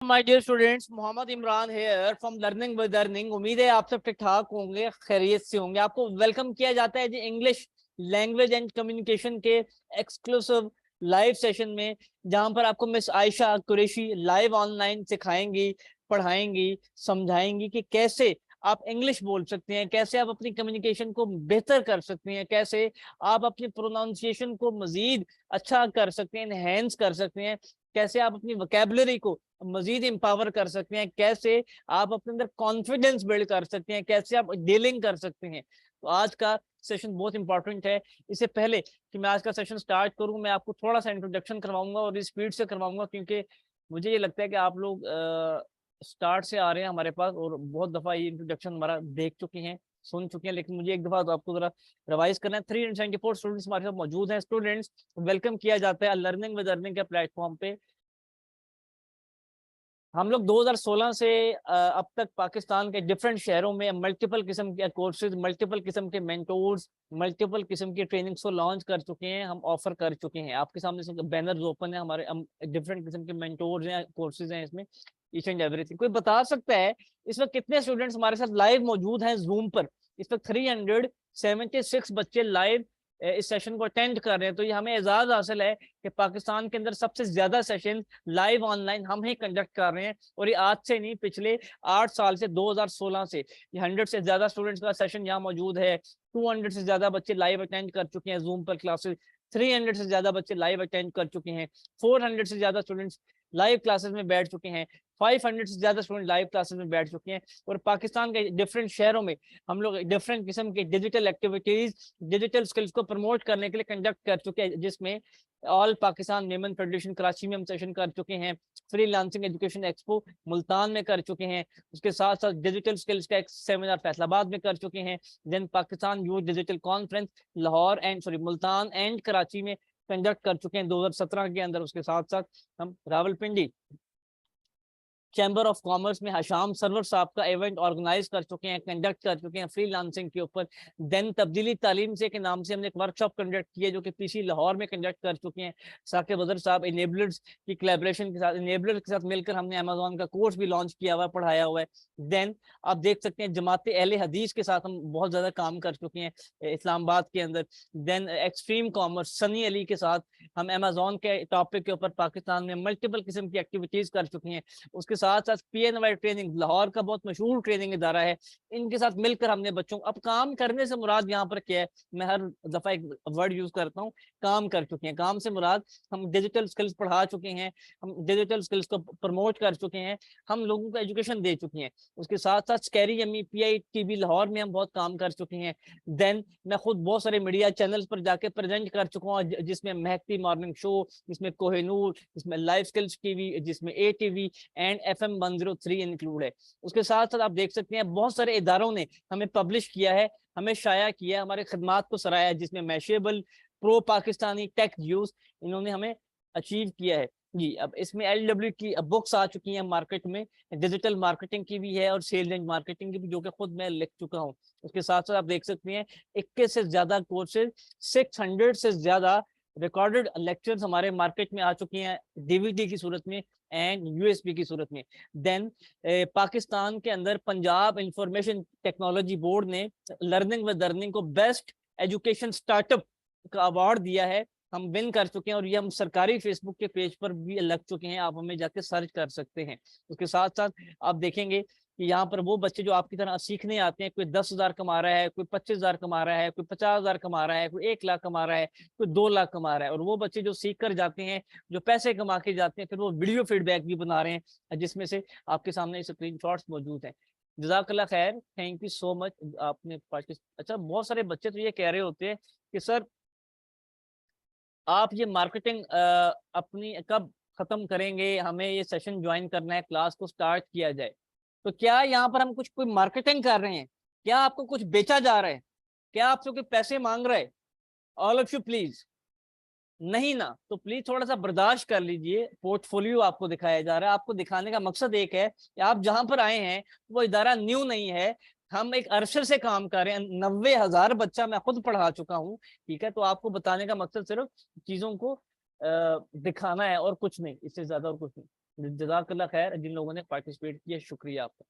My dear students, Mohammad Imran here from learning with earning. उम्मीद है आप सब ठीक ठाक होंगे, खैरियत से होंगे। आपको वेलकम किया जाता है जी इंग्लिश लैंग्वेज एंड कम्युनिकेशन के एक्सक्लूसिव लाइव सेशन में, जहां पर आपको miss Ayesha Qureshi live online सिखाएंगी, पढ़ाएंगी, समझाएंगी कि कैसे आप इंग्लिश बोल सकते हैं, कैसे आप अपनी कम्युनिकेशन को बेहतर कर सकते हैं, कैसे आप अपनी प्रोनाउंसिएशन को मजीद अच्छा कर सकते हैं, इनहेंस कर सकते हैं, कैसे आप अपनी वोकैबुलरी को मजीद इंपावर कर सकते हैं, कैसे आप अपने अंदर कॉन्फिडेंस बिल्ड कर सकते हैं, कैसे आप डीलिंग कर सकते हैं। तो आज का सेशन बहुत इंपॉर्टेंट है। इससे पहले कि मैं आज का सेशन स्टार्ट करूं, मैं आपको थोड़ा सा इंट्रोडक्शन करवाऊंगा और इस स्पीड से करवाऊंगा, क्योंकि मुझे ये लगता है कि आप लोग स्टार्ट से आ रहे हैं हमारे पास और बहुत दफा ये इंट्रोडक्शन हमारा देख चुके हैं, सुन चुके हैं, लेकिन मुझे एक दफा तो आपको जरा रिवाइज करना है। 374 स्टूडेंट्स हमारे साथ मौजूद हैं। स्टूडेंट्स, वेलकम किया जाता है लर्निंग विद अर्निंग के प्लेटफॉर्म पे। हम लोग 2016 से अब तक पाकिस्तान के डिफरेंट शहरों में मल्टीपल किस्म के कोर्सेज, मल्टीपल किस्म के मेंटोर्स, मल्टीपल किस्म की ट्रेनिंग्स को लॉन्च कर चुके हैं, हम ऑफर कर चुके हैं। आपके सामने बैनर्स ओपन है, हमारे डिफरेंट किस्म के मेंटोर्स हैं, कोर्सेज हैं इसमें, ईच एंड एवरीथिंग। कोई बता सकता है इस वक्त कितने स्टूडेंट्स हमारे साथ लाइव मौजूद हैं जूम पर? इस वक्त 376 बच्चे लाइव इस सेशन को अटेंड कर रहे हैं। तो ये हमें एजाज हासिल है कि पाकिस्तान के अंदर सबसे ज्यादा सेशन लाइव ऑनलाइन हम ही कंडक्ट कर रहे हैं। और ये आज से नहीं, पिछले 8 साल से, 2016 से ये 100 से ज्यादा स्टूडेंट्स का सेशन यहाँ मौजूद है। 200 से ज्यादा बच्चे लाइव अटेंड कर चुके हैं जूम पर क्लासेस। 300 से ज्यादा बच्चे लाइव अटेंड कर चुके हैं। 400 से ज्यादा स्टूडेंट्स लाइव क्लासेस में बैठ चुके हैं। 500 से ज्यादा स्टूडेंट लाइव क्लासेस में बैठ चुके हैं। और पाकिस्तान के डिफरेंट शहरों में हम लोग डिफरेंट किस्म के डिजिटल एक्टिविटीज, डिजिटल स्किल्स को प्रमोट करने के लिए कंडक्ट कर चुके हैं, जिसमें all Pakistan women federation Karachi में हम सेशन कर चुके हैं, फ्रीलांसिंग एजुकेशन एक्सपो मुल्तान में कर चुके हैं, उसके साथ साथ डिजिटल स्किल्स का एक सेमिनार फैसलाबाद में कर चुके हैं, then Pakistan youth digital conference Lahore and Multan and Karachi में कंडक्ट कर चुके हैं 2017 के अंदर। उसके साथ साथ हम रावलपिंडी चैम्बर ऑफ कॉमर्स में हशाम सरवर साहब का इवेंट ऑर्गेनाइज कर चुके हैं, कंडक्ट कर चुके हैं फ्रीलांसिंग के ऊपर। देन तब्दीली तालीम से के नाम से हमने एक वर्कशॉप कंडक्ट किया जो कि पीसी लाहौर में कंडक्ट कर चुके हैं। साकिब बदर साहब इनेबलर्स की कोलैबोरेशन के साथ, इनेबलर के साथ मिलकर हमने अमेजोन का कोर्स भी लॉन्च किया हुआ है, पढ़ाया हुआ है। देन आप देख सकते हैं जमात अहले हदीस के साथ हम बहुत ज्यादा काम कर चुके हैं इस्लामाबाद के अंदर। Then extreme commerce Sunny Ali के साथ हम अमेजोन के टॉपिक के ऊपर पाकिस्तान में मल्टीपल किस्म की एक्टिविटीज कर चुके हैं। उसके साथ साथ PNY ट्रेनिंग लाहौर का बहुत मशहूर ट्रेनिंग इदारा है, इनके साथ मिलकर हमने बच्चों अब काम करने से मुराद यहाँ पर क्या है, मैं हर दफा एक वर्ड यूज करता हूँ, काम कर चुके हैं। काम से मुराद हम डिजिटल स्किल्स पढ़ा चुके हैं, हम डिजिटल स्किल्स को प्रमोट कर चुके हैं, हम लोगों को एजुकेशन दे चुके हैं। उसके साथ साथ स्कैरी यमी PITB लाहौर में हम बहुत काम कर चुके हैं। देन मैं खुद बहुत सारे मीडिया चैनल्स पर जाके प्रेजेंट कर चुका हूँ, जिसमें महकती मॉर्निंग शो, जिसमें कोहिनूर, जिसमें लाइव स्किल्स TV, जिसमें ATV एंड FM 103 इंक्लूड है। उसके साथ साथ आप देख सकते हैं बहुत सारे इदारों ने हमें पब्लिश किया है, हमें शाया किया, हमारे खदमात को सराहा है, जिसमें Mashable, pro Pakistani, tech news, इन्होंने हमें अचीव किया है जी। अब इसमें LW की बुक्स आ चुकी हैं मार्केट में, डिजिटल मार्केटिंग की भी है और सेल्स एंड मार्केटिंग की भी, जो कि खुद मैं लिख चुका हूँ। उसके साथ साथ आप देख सकते हैं 21 से ज्यादा कोर्सेज, 600 से ज्यादा रिकॉर्डेड लेक्चर्स हमारे मार्केट में आ चुकी हैं DVD की सूरत में एंड USB की सूरत में। देन पाकिस्तान के अंदर पंजाब इंफॉर्मेशन टेक्नोलॉजी बोर्ड ने लर्निंग विद अर्निंग को बेस्ट एजुकेशन स्टार्टअप का अवार्ड दिया है, हम विन कर चुके हैं और ये हम सरकारी फेसबुक के पेज पर भी लग चुके हैं, आप हमें जाके सर्च कर सकते हैं। उसके साथ साथ आप देखेंगे कि यहाँ पर वो बच्चे जो आपकी तरह सीखने आते हैं, कोई 10,000 कमा रहा है, कोई 25,000 कमा रहा है, कोई 50,000 कमा रहा है, कोई 1 लाख कमा रहा है, कोई 2 लाख कमा रहा है, और वो बच्चे जो सीख कर जाते हैं, जो पैसे कमा के जाते हैं, फिर वो वीडियो फीडबैक भी बना रहे हैं, जिसमें से आपके सामने स्क्रीन शॉट्स मौजूद हैं। जज़ाकल्लाह खैर, थैंक यू सो मच आपने अच्छा, बहुत सारे बच्चे तो ये कह रहे होते हैं कि सर आप ये मार्केटिंग अपनी कब खत्म करेंगे, हमें ये सेशन ज्वाइन करना है, क्लास को स्टार्ट किया जाए। तो क्या यहाँ पर हम कुछ कोई मार्केटिंग कर रहे हैं? क्या आपको कुछ बेचा जा रहा है? क्या आपसे कोई पैसे मांग रहे हैं? ऑल ऑफ यू प्लीज, नहीं ना, तो प्लीज थोड़ा सा बर्दाश्त कर लीजिए। पोर्टफोलियो आपको दिखाया जा रहा है, आपको दिखाने का मकसद एक है कि आप जहां पर आए हैं वो इदारा न्यू नहीं है, हम एक अरसे से काम कर रहे हैं, 90,000 बच्चा मैं खुद पढ़ा चुका हूँ, ठीक है। तो आपको बताने का मकसद सिर्फ चीजों को दिखाना है और कुछ नहीं, इससे ज्यादा और कुछ नहीं। जज़ाकल्लाह खैर जिन लोगों ने पार्टिसिपेट किया, शुक्रिया आपका।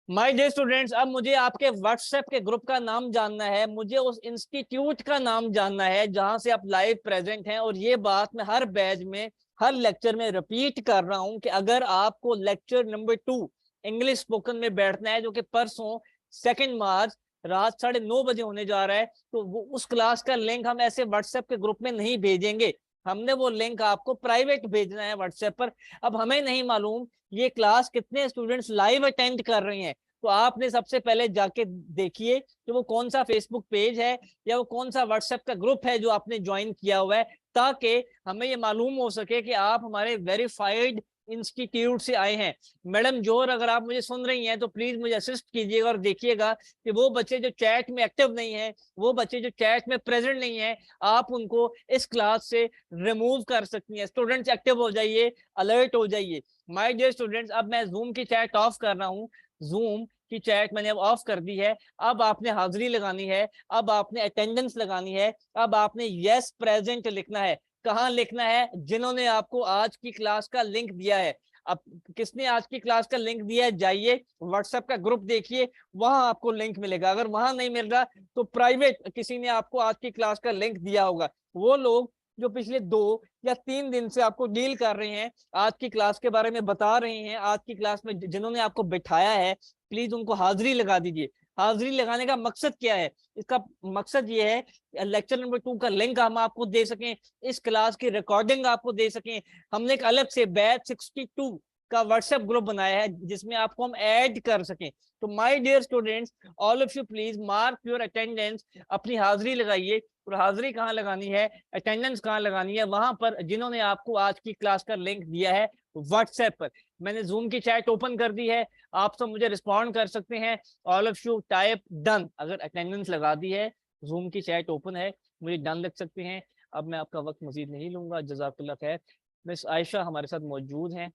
माय डियर स्टूडेंट्स, अब मुझे आपके व्हाट्सएप के ग्रुप का नाम जानना है, मुझे उस इंस्टीट्यूट का नाम जानना है जहां से आप लाइव प्रेजेंट हैं। और ये बात मैं हर बैच में, हर लेक्चर में रिपीट कर रहा हूं कि अगर आपको लेक्चर नंबर 2 इंग्लिश स्पोकन में बैठना है, जो कि परसों 2 मार्च रात 9:30 बजे होने जा रहा है, तो वो उस क्लास का लिंक हम ऐसे व्हाट्सएप के ग्रुप में नहीं भेजेंगे। हमने वो लिंक आपको प्राइवेट भेजना है व्हाट्सएप पर। अब हमें नहीं मालूम ये क्लास कितने स्टूडेंट्स लाइव अटेंड कर रहे हैं, तो आपने सबसे पहले जाके देखिए कि वो कौन सा फेसबुक पेज है या वो कौन सा व्हाट्सएप का ग्रुप है जो आपने ज्वाइन किया हुआ है, ताकि हमें ये मालूम हो सके कि आप हमारे वेरीफाइड इंस्टीट्यूट से आए हैं। मैडम जोर, अगर आप मुझे सुन रही हैं तो प्लीज मुझे असिस्ट कीजिएगा और देखिएगा कि वो बच्चे जो चैट में एक्टिव नहीं है, वो बच्चे जो चैट में प्रेजेंट नहीं है, आप उनको इस क्लास से रिमूव कर सकती हैं। स्टूडेंट्स एक्टिव हो जाइए, अलर्ट हो जाइए। माय डियर स्टूडेंट्स, अब मैं जूम की चैट ऑफ कर रहा हूँ। जूम की चैट मैंने अब ऑफ कर दी है। अब आपने हाजिरी लगानी है, अब आपने अटेंडेंस लगानी है, अब आपने यस प्रेजेंट लिखना है। कहाँ लिखना है? जिन्होंने आपको आज की क्लास का लिंक दिया है। अब किसने आज की क्लास का लिंक दिया है, जाइए व्हाट्सएप का ग्रुप देखिए, वहां आपको लिंक मिलेगा। अगर वहां नहीं मिल रहा तो प्राइवेट किसी ने आपको आज की क्लास का लिंक दिया होगा। वो लोग जो पिछले 2 या 3 दिन से आपको डील कर रहे हैं, आज की क्लास के बारे में बता रहे हैं, आज की क्लास में जिन्होंने आपको बिठाया है, प्लीज उनको हाजिरी लगा दीजिए। हाजिरी लगाने का मकसद क्या है? इसका मकसद ये है लेक्चर नंबर 2 का लिंक हम आपको दे सकें, इस क्लास की रिकॉर्डिंग आपको दे सकें। हमने एक अलग से बैच 62 का व्हाट्सएप ग्रुप बनाया है जिसमें आपको हम ऐड कर सकें। तो my dear students, all of you please mark your attendance, अपनी हाजिरी लगाइए। और हाजिरी कहाँ लगानी है, अटेंडेंस कहाँ लगानी है? वहां पर जिन्होंने आपको आज की क्लास का लिंक दिया है व्हाट्सएप पर। मैंने जूम की चैट ओपन कर दी है, आप सब मुझे रिस्पॉन्ड कर सकते हैं। All of you type done अगर अटेंडेंस लगा दी है, जूम की चैट ओपन है, मुझे डन लिख सकते हैं। अब मैं आपका वक्त मजीद नहीं लूंगा, जज़ाकल्लाह खैर। मिस आयशा हमारे साथ मौजूद हैं।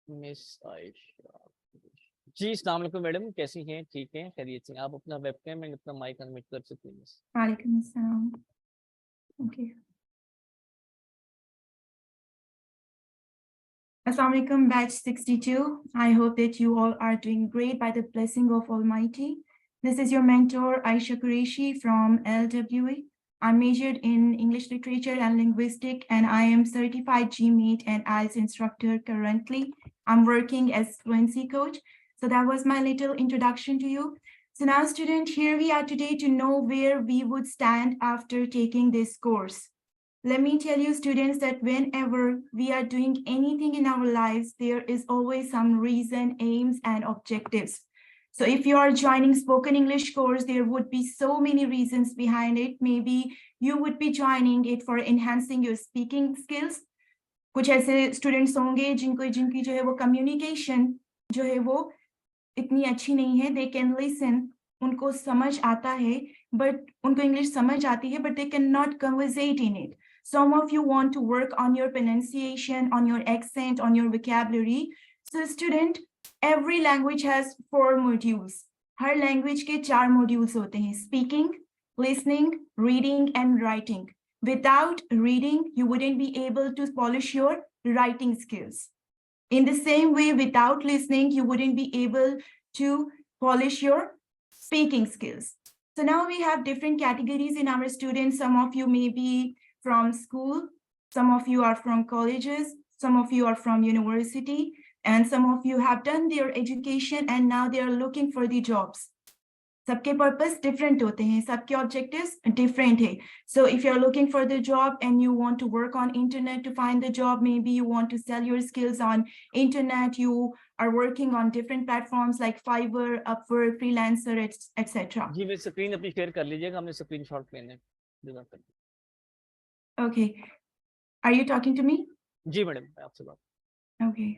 मिस आयशा जी, अस्सलाम वालेकुम मैडम, कैसी हैं? ठीक हैं, खैरियत से? आप अपना वेबकैम एंड अपना माइक अनम्यूट कर सकते हैं। वालेकुम अस्सलाम। Okay. Assalamu alaikum, batch 62. I hope that you all are doing great by the blessing of Almighty. This is your mentor, Aisha Qureshi from LWE. I'm majored in English Literature and Linguistics, and I am certified GMAT and IELTS instructor currently. I'm working as fluency coach. So that was my little introduction to you. So now, student, here we are today to know where we would stand after taking this course. Let me tell you, students, that whenever we are doing anything in our lives, there is always some reason, aims, and objectives. So if you are joining spoken English course, there would be so many reasons behind it. Maybe you would be joining it for enhancing your speaking skills. कुछ ऐसे students होंगे जिनकी जो है वो communication जो है वो इतनी अच्छी नहीं है, they can listen, उनको समझ आता है, but उनको English समझ आती है, but they cannot conversate in it. Some of you want to work on your pronunciation, on your accent, on your vocabulary. So student, every language has 4 modules. Her language के 4 modules होते हैं: speaking, listening, reading, and writing. Without reading, you wouldn't be able to polish your writing skills. In the same way, without listening, you wouldn't be able to polish your speaking skills. So now we have different categories in our students. Some of you may be from school, some of you are from colleges, some of you are from university, and some of you have done their education and now they are looking for the jobs. सबके purpose different होते हैं, सबके objectives different है. So if you're looking for the job and you want to work on internet to find the job, maybe you want to sell your skills on internet, you are working on different platforms like Fiverr, Upwork, Freelancer, etc. जी, मैं screen अपनी share कर लीजिएगा, हमने screenshot लेने हैं। Okay, are you talking to me? जी madam, आपसे बात। Okay.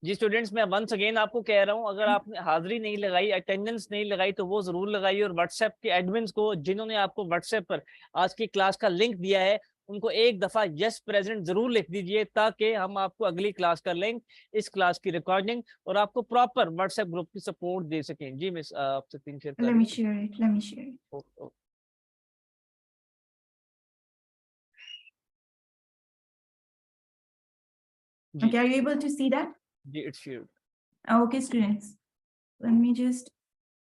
जी स्टूडेंट्स, मैं वंस अगेन आपको कह रहा हूँ, अगर आपने हाजिरी नहीं लगाई, अटेंडेंस नहीं लगाई, तो वो जरूर लगाइए। और व्हाट्सएप के एडमिन्स को, जिन्होंने आपको व्हाट्सएप पर आज की क्लास का लिंक दिया है, उनको एक दफा यस प्रेजेंट जरूर लिख दीजिए, ताकि हम आपको अगली क्लास का लिंक, इस क्लास की रिकॉर्डिंग और आपको प्रॉपर व्हाट्सएप ग्रुप की सपोर्ट दे सकें। जी मिस, आपसे 3 शेयर कर Let me share it. Ji Okay, are you able to see that? Ji it's shared. Okay, students, let me just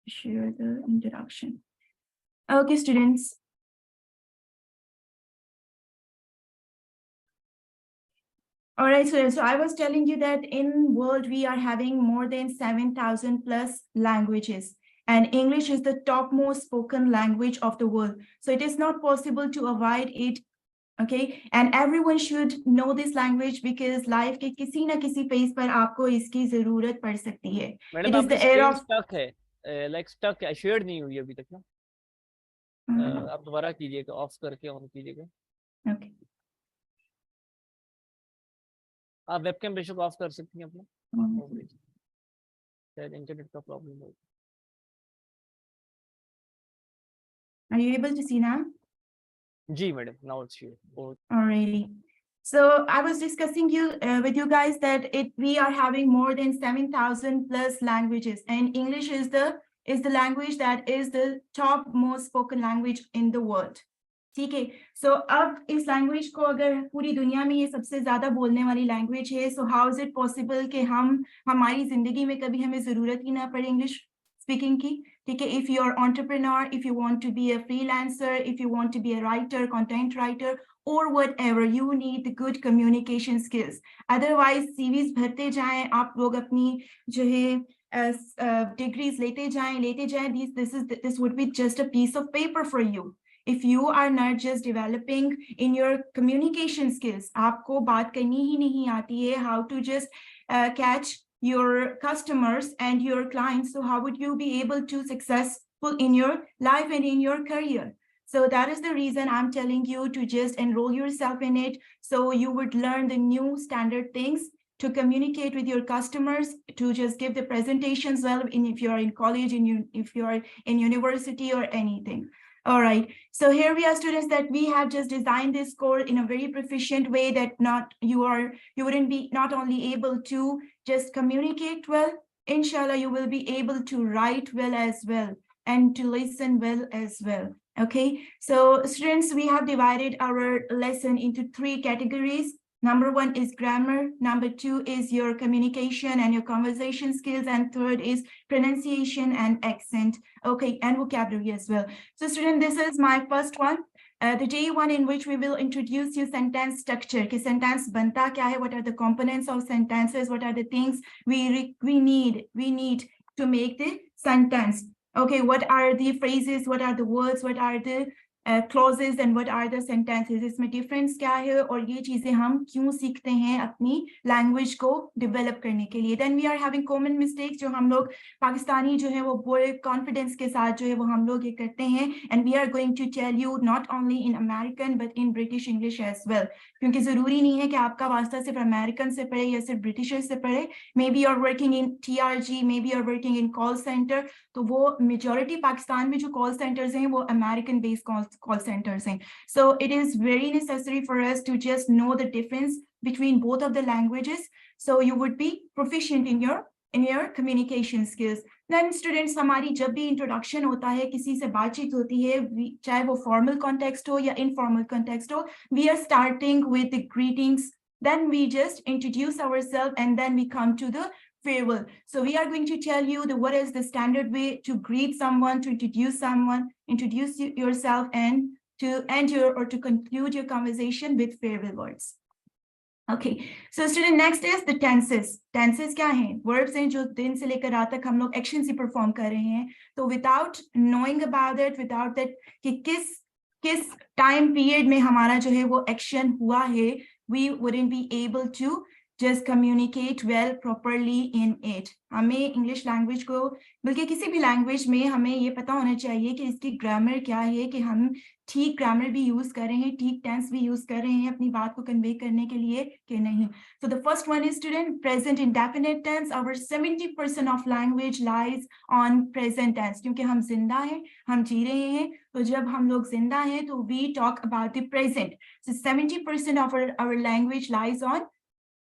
share the introduction. Okay, students. All right, so I was telling you that in world we are having more than 7,000 plus languages, and English is the topmost spoken language of the world. So it is not possible to avoid it. Okay, and everyone should know this language because life के किसी ना किसी phase पर आपको इसकी जरूरत पड़ सकती है. मैडम It is आपकी the era screen of stuck है, लाइक स्टक है, शेयर नहीं हुई अभी तक ना. आप दोबारा कीजिएगा, ऑफ करके ऑन कीजिएगा. Okay. आप वेबकैम बेशक ऑफ कर सकती हैं अपना. शायद इंटरनेट का प्रॉब्लम हो. Are you able to see now? जी madam, now it's share. Alrighty. So I was discussing with you guys that we are having more than 7,000 plus languages, and English is the language that is the top most spoken language in the world. ठीक है. So अब इस language को अगर पूरी दुनिया में ये सबसे ज्यादा बोलने वाली language है, so how is it possible कि हमारी जिंदगी में कभी हमें जरूरत ही ना पड़े English speaking की. ठीक है. If you are entrepreneur, if you want to be a freelancer, if you want to be a writer, content writer, or whatever, you need the good communication skills. Otherwise CVs भरते जाएं आप लोग, अपनी जो है degrees लेते जाएं, this would be just a piece of paper for you if you are not just developing in your communication skills. आपको बात करनी ही नहीं आती है, how to just catch your customers and your clients. So how would you be able to successful in your life and in your career? So that is the reason I'm telling you to just enroll yourself in it. So you would learn the new standard things to communicate with your customers, to just give the presentations well, if you're in college, if you're in university or anything. All right. So here we are, students, that we have just designed this course in a very proficient way that you wouldn't be not only able to just communicate well, inshallah, you will be able to write well as well and to listen well as well. Okay, so students, we have divided our lesson into 3 categories. Number 1 is grammar, number 2 is your communication and your conversation skills, and 3rd is pronunciation and accent, okay, and vocabulary as well. So student, this is my first one, the day 1, in which we will introduce you sentence structure. Ki sentence banta kya hai, what are the components of sentences, what are the things we need to make the sentence. Okay, what are the phrases, what are the words, what are the clauses and what are the sentences. इसमें difference क्या है और ये चीजें हम क्यों सीखते हैं अपनी language को develop करने के लिए. Then we are having common mistakes जो हम लोग पाकिस्तानी जो है वो बड़े confidence के साथ जो है वो हम लोग ये करते हैं, and we are going to tell you not only in American but in British English as well. क्योंकि जरूरी नहीं है कि आपका वास्ता सिर्फ American से पढ़े या सिर्फ Britisher से पढ़े. Maybe you're working in TRG, maybe you're working in call center, तो वो majority पाकिस्तान में जो call centers हैं वो American based call centers हैं. So it is very necessary for us to just know the difference between both of the languages, so you would be proficient in your communication skills. Then students, हमारी जब भी introduction होता है, किसी से बातचीत होती है, चाहे वो formal context हो या informal context हो, we are starting with the greetings, then we just introduce ourselves, and then we come to the farewell. So we are going to tell you what is the standard way to greet someone, to introduce someone, introduce yourself, and to end or to conclude your conversation with farewell words. Okay, so student, next is the tenses. Tenses क्या हैं? Verbs हैं जो दिन से लेकर रात तक हम लोग action से perform कर रहे हैं. तो without knowing about it, without that कि किस time period में हमारा जो है वो action हुआ है, we wouldn't be able to just communicate well properly in it. हमें English language को बल्कि किसी भी language में हमें ये पता होना चाहिए कि इसकी grammar क्या है, कि हम ठीक grammar भी use कर रहे हैं, ठीक tense भी use कर रहे हैं अपनी बात को convey करने के लिए कि नहीं. So the first one is student present indefinite tense. Our 70% of language lies on present tense क्योंकि हम जिंदा हैं, हम जी रहे हैं. तो जब हम लोग जिंदा हैं तो we talk about the present. So 70% of our language lies on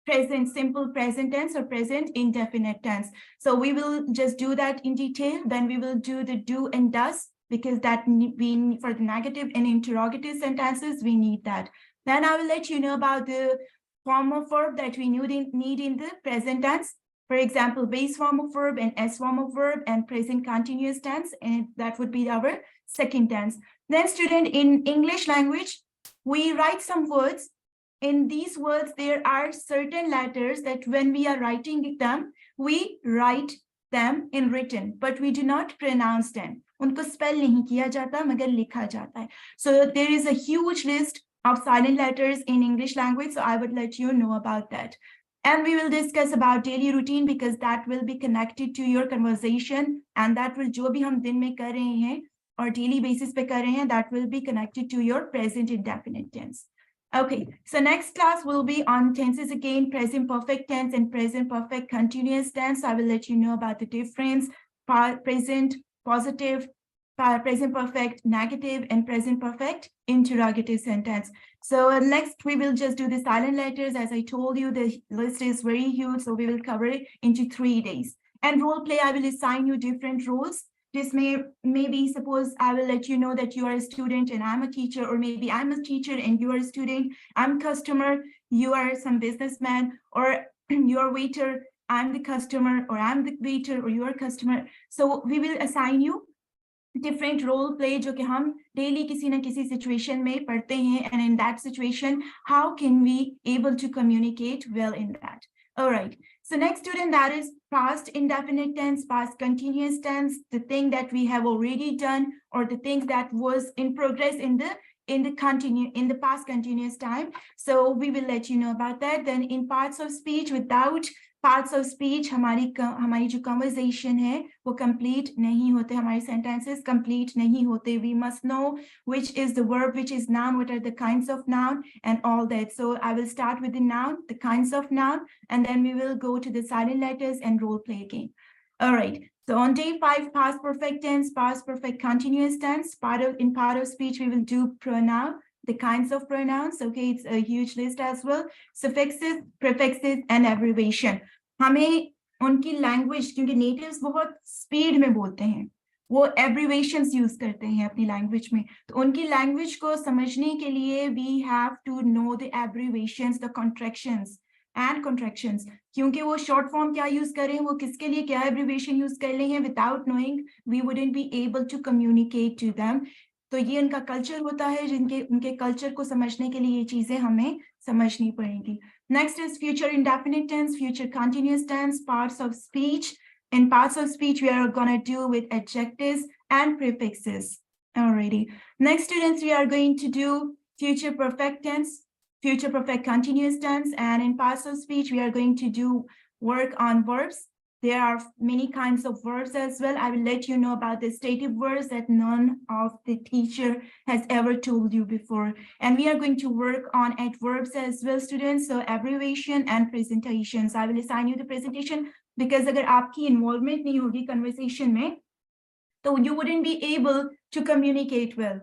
present simple present tense or present indefinite tense. So we will just do that in detail. Then we will do the do and does, because that we for the negative and interrogative sentences we need that. Then I will let you know about the form of verb that we need in the present tense. For example, base form of verb and S form of verb and present continuous tense, and that would be our second tense. Then student, in English language, we write some words. In these words, there are certain letters that when we are writing them, we write them in written, but we do not pronounce them. उनको spell नहीं किया जाता, मगर लिखा जाता है. So there is a huge list of silent letters in English language, so I would let you know about that. And we will discuss about daily routine because that will be connected to your conversation, and that will जो भी हम दिन में कर रहे हैं और daily basis पे कर रहे हैं, that will be connected to your present indefinite tense. Okay, so next class will be on tenses again, present perfect tense and present perfect continuous tense. I will let you know about the difference, present positive, present perfect negative, and present perfect interrogative sentence. So next we will just do the silent letters. As I told you, the list is very huge, so we will cover it into 3 days. And role play, I will assign you different roles. This maybe suppose I will let you know that you are a student and I'm a teacher, or maybe I'm a teacher and you are a student, I'm customer, you are some businessman, or you are waiter, I'm the customer, or I'm the waiter, or you are customer. So we will assign you different role play जो कि हम daily किसी न किसी situation में पढ़ते हैं, and in that situation, how can we able to communicate well in that? All right. So next student, that is past indefinite tense, past continuous tense, the thing that we have already done, or the thing that was in progress in the past continuous time. So we will let you know about that. Then in parts of speech, without parts of speech, हमारी जो conversation है वो complete नहीं होते, हमारे sentences complete नहीं होते. We must know which is the verb, which is noun, what are the kinds of noun, and all that. So I will start with the noun, the kinds of noun, and then we will go to the silent letters and role play again. All right. So on day 5, past perfect tense, past perfect continuous tense. In part of speech, we will do pronoun, the kinds of pronouns. Okay, it's a huge list as well. Suffixes, prefixes, and abbreviation. हमें उनकी language, क्योंकि natives बहुत speed में बोलते हैं, वो abbreviations use करते हैं अपनी language में, तो उनकी language को समझने के लिए we have to know the abbreviations, the contractions and contractions. क्योंकि वो short form क्या use कर रहे हैं, वो किसके लिए क्या abbreviation use कर रहे हैं, without knowing we wouldn't be able to communicate to them. तो ये उनका कल्चर होता है, उनके कल्चर को समझने के लिए ये चीजें हमें समझनी पड़ेंगी. Next is future indefinite tense, future continuous tense, parts of speech. In parts of speech, we are going to do with adjectives and prefixes. Alrighty. Next, students, we are going to do future perfect tense, future perfect continuous tense, and in parts of speech, we are going to do work on verbs. There are many kinds of verbs as well. I will let you know about the stative verbs that none of the teacher has ever told you before. And we are going to work on adverbs as well, students. So abbreviation and presentations. I will assign you the presentation because अगर आपकी involvement नहीं होगी conversation में, तो you wouldn't be able to communicate well.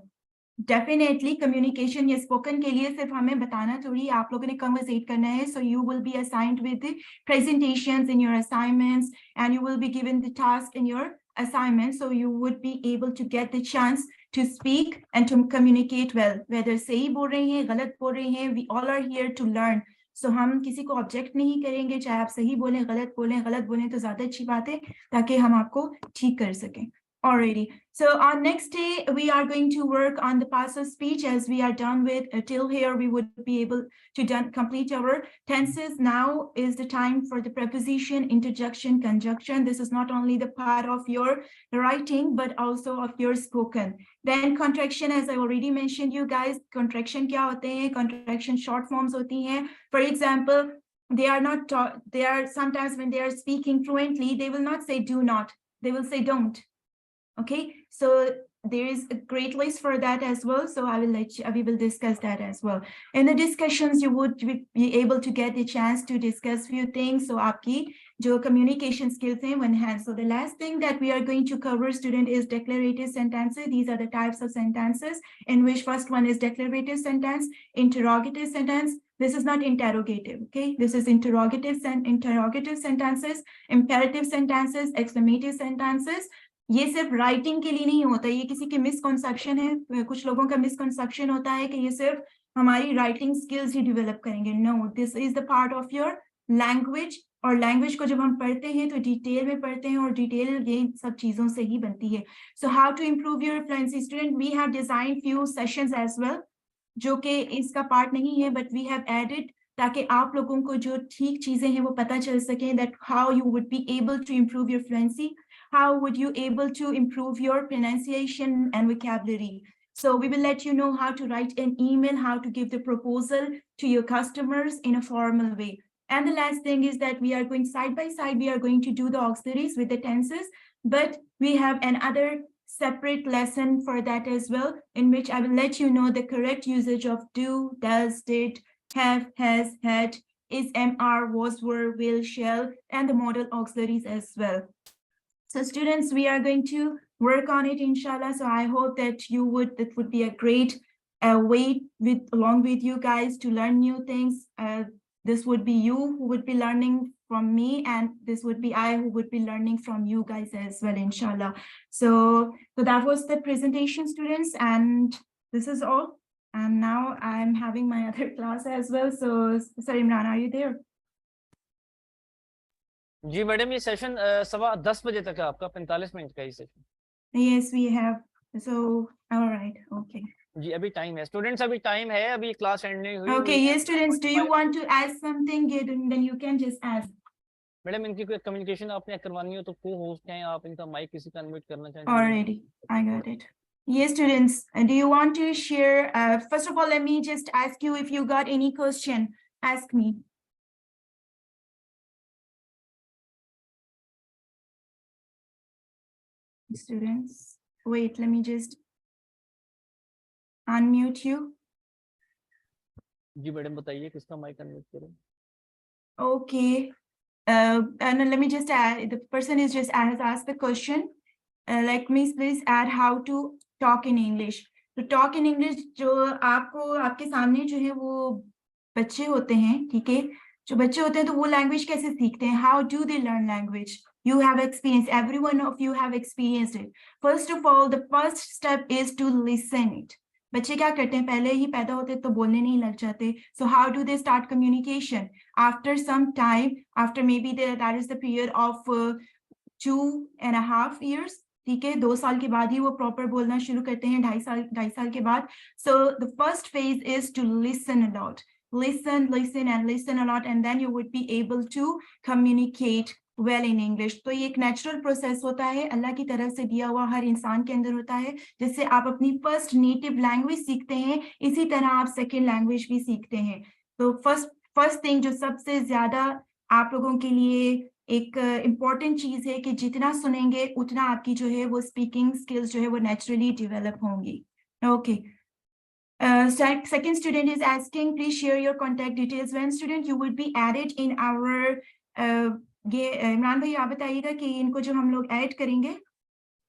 Definitely communication या spoken के लिए सिर्फ हमें बताना थोड़ी, आप लोगों ने conversate करना है. So you will be assigned with the presentations in your assignments, and you will be given the task in your assignment. So you would be able to get the chance to speak and to communicate well. Whether सही बोल रहे हैं, गलत बोल रहे हैं, we all are here to learn. So हम किसी को object नहीं करेंगे, चाहे आप सही बोलें, गलत बोलें तो ज़्यादा अच्छी बात है, ताकि हम आपको ठीक कर सकें. Alrighty. So on next day, we are going to work on the parts of speech. As we are done with till here, we would be able to complete our tenses. Now is the time for the preposition, interjection, conjunction. This is not only the part of your writing, but also of your spoken. Then contraction, as I already mentioned, you guys, contraction क्या होते हैं? Contraction short forms होती हैं. For example, they are not taught. They are sometimes when they are speaking fluently, they will not say do not. They will say don't. Okay, so there is a great list for that as well. So I will we will discuss that as well. In the discussions, you would be able to get the chance to discuss few things. So aapki jo communication skills hain enhance. So the last thing that we are going to cover, student, is declarative sentences. These are the types of sentences, in which first one is declarative sentence, interrogative sentence. This is not interrogative, okay? This is interrogative sentences, imperative sentences, exclamative sentences. ये सिर्फ writing के लिए नहीं होता, ये किसी के misconception है, कुछ लोगों का मिसकंसेप्शन होता है कि ये सिर्फ हमारी राइटिंग स्किल्स ही डेवलप करेंगे। No, this is the part of your language. और लैंग्वेज को जब हम पढ़ते हैं तो डिटेल में पढ़ते हैं, और डिटेल ये सब चीजों से ही बनती है। So how to improve your fluency student, we have design few sessions as well, जो कि इसका पार्ट नहीं है, बट वी हैव एडेड, ताकि आप लोगों को जो ठीक चीजें हैं वो पता चल सके, that how you would be able to improve your fluency, how would you able to improve your pronunciation and vocabulary. So we will let you know how to write an email, how to give the proposal to your customers in a formal way. And the last thing is that we are going side by side, we are going to do the auxiliaries with the tenses, but we have another separate lesson for that as well, in which I will let you know the correct usage of do, does, did, have, has, had, is, am, are, was, were, will, shall, and the modal auxiliaries as well. So students, we are going to work on it, inshallah. So I hope that that would be a great way along with you guys to learn new things. This would be you who would be learning from me, and this would be I who would be learning from you guys as well, inshallah. So that was the presentation, students, and this is all. And now I'm having my other class as well. So, Sir Imran, are you there? जी madam, ये session 10:15 बजे तक है आपका, 45 minute का ये session. Yes, we have. So, all right, okay. जी अभी टाइम है स्टूडेंट्स, अभी टाइम है, अभी क्लास एंड नहीं हुई। Okay, yes, students, do you want to ask something? Then you can just ask. Madam इनकी कोई कम्युनिकेशन आपने करवानी हो तो को होस्ट हैं आप, इनका माइक किसी का अनम्यूट करना चाहें। Already, I got it. Yes, students, do you want to share? First of all, let me just ask you, if you got any question, ask me. Students, wait, let me just unmute you. जी madam बताइए किसका mic unmute करूं। Okay. And let me just add, the person is just has asked the question. Let me please add how to talk in English. तो talk in English जो आपको आपके सामने जो है वो बच्चे होते हैं, ठीक है, जो बच्चे होते हैं तो वो लैंग्वेज कैसे सीखते हैं? How do they learn language? You have experience, every one of you have experienced it. First of all, the first step is to listen it. बच्चे क्या करते हैं, पहले ही पैदा होते तो बोलने नहीं लग जाते. So how do they start communication? After some time, after maybe that is the period of 2.5 years, ठीक है, 2 साल के बाद ही वो प्रॉपर बोलना शुरू करते हैं, 2.5 साल के बाद. So the first phase is to listen a lot. Listen and listen a lot, and then you would be able to communicate well in English. तो ये एक नेचुरल प्रोसेस होता है, अल्लाह की तरफ से दिया हुआ हर इंसान के अंदर होता है. जैसे आप अपनी फर्स्ट नेटिव लैंग्वेज सीखते हैं, इसी तरह आप सेकेंड लैंग्वेज भी सीखते हैं. तो फर्स्ट थिंग जो सबसे ज्यादा आप लोगों के लिए एक इम्पॉर्टेंट चीज है कि जितना सुनेंगे उतना आपकी जो है वो स्पीकिंग स्किल्स जो है वो नेचुरली डेवलप होंगी. Okay. Second student is asking, please share your contact details. When student you would be added in our ये इमरान भाई आप बताइएगा कि इनको जो हम लोग ऐड करेंगे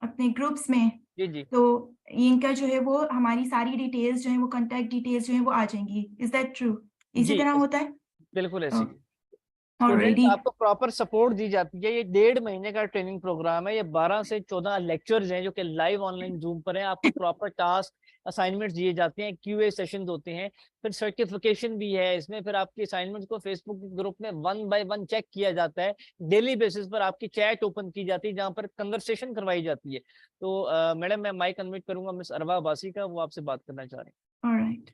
अपने ग्रुप्स में, जी. तो इनका जो है वो हमारी सारी डिटेल्स जो है वो कांटेक्ट डिटेल्स जो है वो आ जाएंगी. Is that true? इसी तरह होता है? बिल्कुल ऐसे ही. Already. आपको प्रॉपर सपोर्ट दी जाती है. ये 1.5 महीने का ट्रेनिंग प्रोग्राम है. ये 12 से 14 लेक्चर्स हैं जो कि लाइव ऑनलाइन जूम पर हैं. आपको प्रॉपर टास्क असाइनमेंट्स दिए जाते हैं, क्यूए सेशंस होते हैं, फिर सर्टिफिकेशन भी है इसमें. फिर आपकी असाइनमेंट्स को फेसबुक ग्रुप में 1 by 1 चेक किया जाता है. डेली बेसिस पर आपकी चैट ओपन की जाती है जहाँ पर कन्वर्सेशन करवाई जाती है. तो मैडम मैं माइक अनम्यूट करूंगा मिस अरवा अब्बासी का, वो आपसे बात करना चाह रहे हैं. Alright.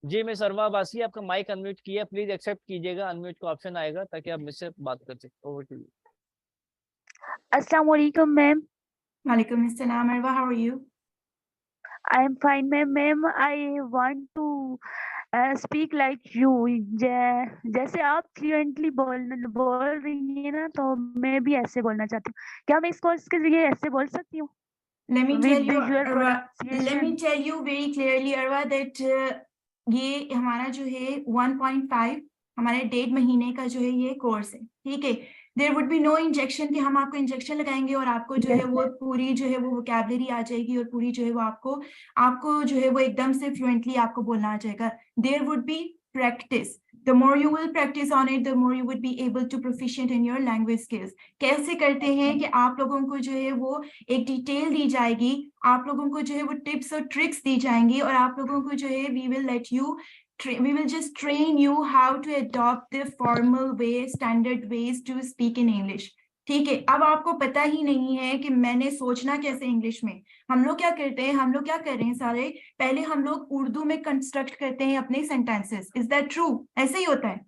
जी मिस अरवा अब्बासी, आपका माइक अनम्यूट किया, प्लीज एक्सेप्ट कीजिएगा. अनम्यूट का ऑप्शन आएगा ताकि आप मुझसे बात कर सकें. Over to you. अस्सलाम वालेकुम मैम. वालेकुम अस्सलाम. अरवा, how are you? I am fine ma'am. Ma'am, I want to speak like you. जैसे आप फ्लुएंटली बोल रही हैं ना, तो मैं भी ऐसे बोलना चाहती हूँ. क्या मैं इस कोर्स के लिए ऐसे बोल सकती हूँ? Let me tell you, Arwa, let me tell you very clearly, Arwa, that ये हमारा जो है 1.5 हमारे 1.5 महीने का जो है ये कोर्स है, ठीक है. There would be no injection कि हम आपको इंजेक्शन लगाएंगे और आपको जो है वो पूरी जो है वो वोकैबुलरी आ जाएगी और पूरी जो है वो आपको जो है वो एकदम से फ्लुएंटली आपको बोलना आ जाएगा. There would be practice. The more you will practice on it, the more you would be able to proficient in your language skills. कैसे करते हैं कि आप लोगों को जो है वो एक डिटेल दी जाएगी, आप लोगों को जो है वो टिप्स और ट्रिक्स दी जाएंगी और आप लोगों को जो है we will let you we will just train you how to adopt the formal way, standard ways to speak in English. ठीक है, अब आपको पता ही नहीं है कि मैंने सोचना कैसे इंग्लिश में. हम लोग क्या करते हैं, हम लोग क्या कर रहे हैं सारे, पहले हम लोग उर्दू में कंस्ट्रक्ट करते हैं अपने सेंटेंसेस. Is that true? ऐसे ही होता है.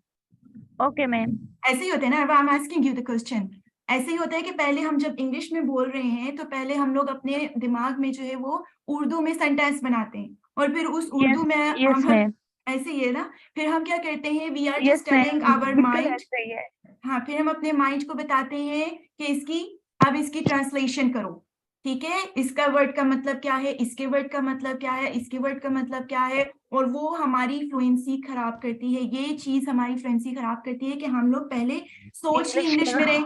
Okay ma'am. ऐसे ही होता है ना. I am asking you the question. ऐसे ही होता है कि पहले हम जब इंग्लिश में बोल रहे हैं तो पहले हम लोग अपने दिमाग में जो है वो उर्दू में सेंटेंस बनाते हैं और फिर उस उर्दू में यस मैम. ऐसे ही है ना. फिर हम क्या करते हैं, we are yes just telling our mind. ऐसा ही है. हाँ, फिर हम अपने माइंड को बताते हैं कि इसकी ट्रांसलेशन करो. ठीक है, इसका वर्ड का मतलब क्या है, इसके वर्ड का मतलब क्या है, इसके वर्ड का मतलब क्या है, और वो हमारी फ्लुएंसी खराब करती है. ये चीज हमारी फ्लुएंसी खराब करती है कि हम लोग पहले सोच ही इंग्लिश में रहे.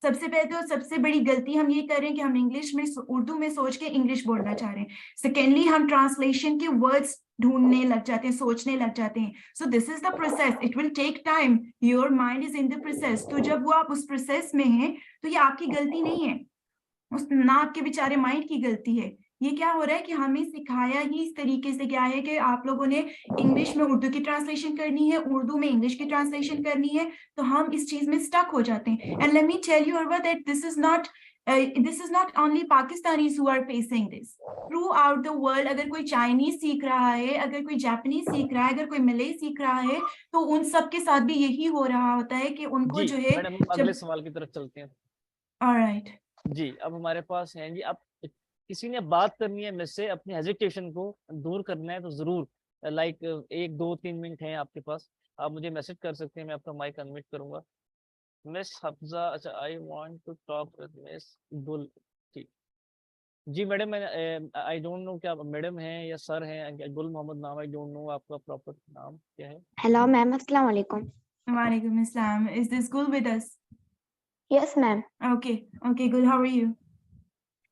सबसे पहले तो सबसे बड़ी गलती हम ये कर रहे हैं कि हम इंग्लिश में उर्दू में सोच के इंग्लिश बोलना चाह रहे हैं. सेकेंडली, हम ट्रांसलेशन के वर्ड्स ढूंढने लग जाते हैं, सोचने लग जाते हैं. So this is the process, it will take time. Your mind is in the process. तो जब वो आप उस प्रोसेस में हैं तो ये आपकी गलती नहीं है, उस ना आपके बेचारे माइंड की गलती है. ये क्या हो रहा है कि हमें सिखाया ही इस तरीके से गया है कि आप लोगों ने इंग्लिश में उर्दू की ट्रांसलेशन करनी है, उर्दू में इंग्लिश की ट्रांसलेशन करनी है, तो हम इस चीज में स्टक हो जाते हैं. And let me tell you Urva that this is not only Pakistanis who are facing this. Throughout the world, अगर कोई चाइनीज सीख रहा है, अगर कोई जापानीज सीख रहा है, अगर कोई मलय सीख रहा है, तो उन सब के साथ भी यही हो रहा होता है कि उनको जो है. मैडम अगले सवाल की तरफ चलते हैं. ऑलराइट जी, अब हमारे पास हैं जी, अब किसी ने बात करनी है मुझसे, अपनी हेजिटेशन को दूर करना है तो जरूर लाइक 1 2 3 मिनट हैं आपके पास, आप मुझे मैसेज कर सकते हैं, मैं आपका माइक अनम्यूट करूंगा. मिस हफ्जा, अच्छा, I want to talk with miss Gul. ठीक जी मैडम, मैं आई डोंट नो क्या मैडम हैं या सर हैं, गुल मोहम्मद नाम, आई डोंट नो आपका प्रॉपर नाम क्या है. Hello, ma'am. Assalamu alaikum. Walaikum assalam. Is this Gul with us? Yes, ma'am. Okay, Gul, how are you?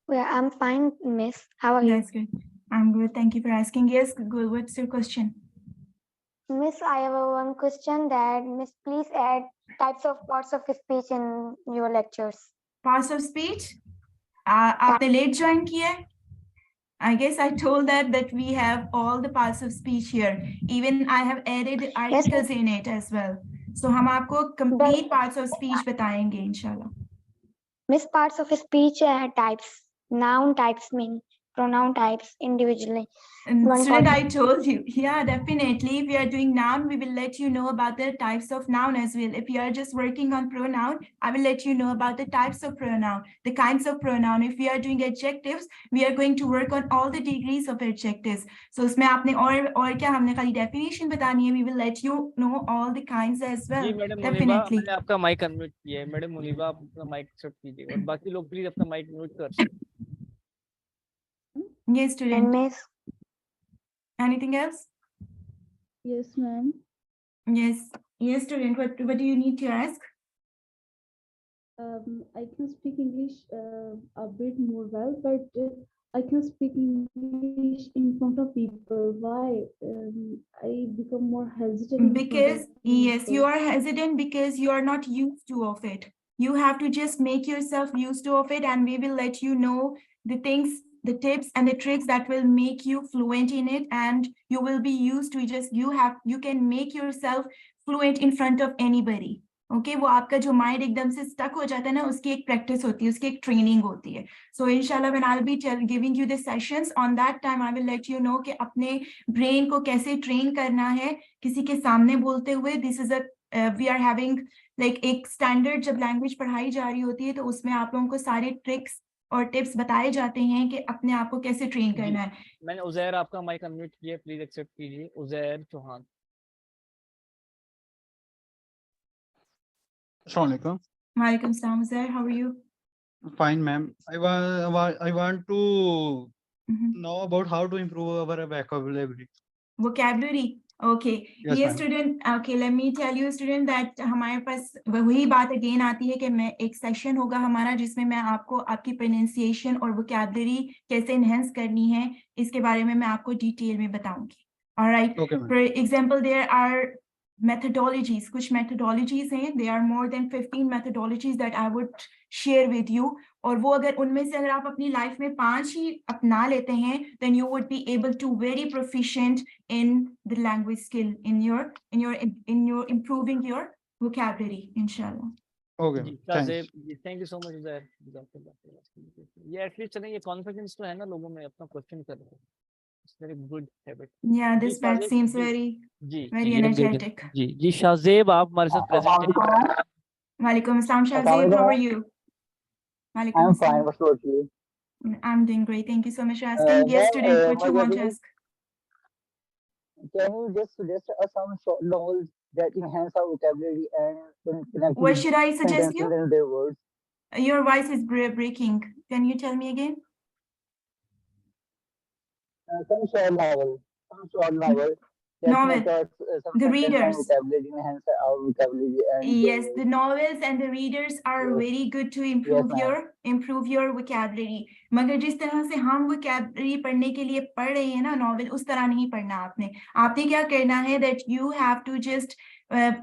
Well, I'm fine, miss. How are you? That's good. I'm good. Thank you for asking. Yes, Gul, what's your question? Miss, I have one question that, miss, please add types of parts of speech in your lectures. Parts of speech? आपने late join किया है? I guess I told that we have all the parts of speech here. Even I have added articles in it as well. So हम आपको complete parts of speech बताएंगे इंशाल्लाह. Miss, parts of speech types. Noun types mean pronoun types individually. Student, I told you. Yeah, definitely. If we are doing noun, we will let you know about the types of noun as well. If you are just working on pronoun, I will let you know about the types of pronoun, the kinds of pronoun. If we are doing adjectives, we are going to work on all the degrees of adjectives. So उसमें आपने और क्या हमने खाली definition बतानी है. We will let you know all the kinds as well. जी madam Definitely. Muniba, मैंने आपका माइक अनम्यूट किया है. मैडम मुनीबा, आप अपना माइक सेट कीजिए और बाकी लोग प्लीज अपना माइक म्यूट कर सकते. Yes, student. And miss, Anything else? Yes, ma'am. Yes, student. What do you need to ask? I can speak English a bit more well, but I can speak English in front of people. Why? I become more hesitant. Because yes, you are hesitant because you are not used to of it. You have to just make yourself used to of it, and we will let you know the things, the tips and the tricks that will make you fluent in it, and you will be used to just you can make yourself fluent in front of anybody. Okay, वो आपका जो mind एकदम से stuck हो जाता है ना, उसकी एक प्रैक्टिस होती है, उसकी एक ट्रेनिंग होती है. सो इंशाल्लाह when I will be giving you the sessions, on that time I will let you know कि अपने ब्रेन को कैसे ट्रेन करना है किसी के सामने बोलते हुए. This is we are having like एक स्टैंडर्ड, जब लैंग्वेज पढ़ाई जा रही होती है तो उसमें आप लोगों को सारे ट्रिक्स और टिप्स बताए जाते हैं कि अपने आप को कैसे ट्रेन करना है. मैंने उजैर आपका माइक अनम्यूट किया, प्लीज एक्सेप्ट कीजिए. Uzair Chauhan. Assalamu alaikum. Walaikum salam, Uzair. How are you? Fine, ma'am. I want to know about how to improve our vocabulary. Vocabulary. Okay. Yes, Yes, ma'am. student. Okay, let me tell you, student, that हमारे पास वही बात again आती है कि मैं एक session होगा हमारा जिसमें मैं आपको आपकी pronunciation और vocabulary कैसे enhance करनी है इसके बारे में मैं आपको डिटेल में बताऊंगी. All right. Okay, ma'am. For example, there are methodologies, कुछ methodologies हैं, there are more than 15 methodologies that I would share with you, और वो अगर उनमें से अगर आप अपनी लाइफ में 5 ही अपना लेते हैं, then you would be able to very proficient in the language skill, in your improving your vocabulary, inshallah. Okay, जी, thanks. Shahzeb ji, thank you so much Uzair. ये एटलीस्ट चलें, ये कॉन्फिडेंस तो है ना लोगों में, अपना क्वेश्चन कर रहे हैं। It's very good habit. Yeah, जी this batch शाहज़ेब seems जी very जी energetic. जी शाहज़ेब आप हमारे साथ प्रेजेंट हैं। Walaikum assalam, Shahzeeb, how are you? Walaikum I'm fine. assalam. What's about you? I'm doing great. Thank you so much for asking. Yes, student, what my you want to question ask? can you just suggest us some short novels that enhance our vocabulary and connect What with should I suggest sentences you? and their words? Your voice is breaking. Can you tell me again? Some short novel that Novel. make us some The sentence and readers. vocabulary, enhance our vocabulary and Yes, the novels and the readers are Yes. very good to improve ma'am. your vocabulary. मगर जिस तरह से हम vocabulary पढ़ने के लिए पढ़ रहे हैं ना novel, उस तरह नहीं पढ़ना आपने। आपने क्या करना है that you have to just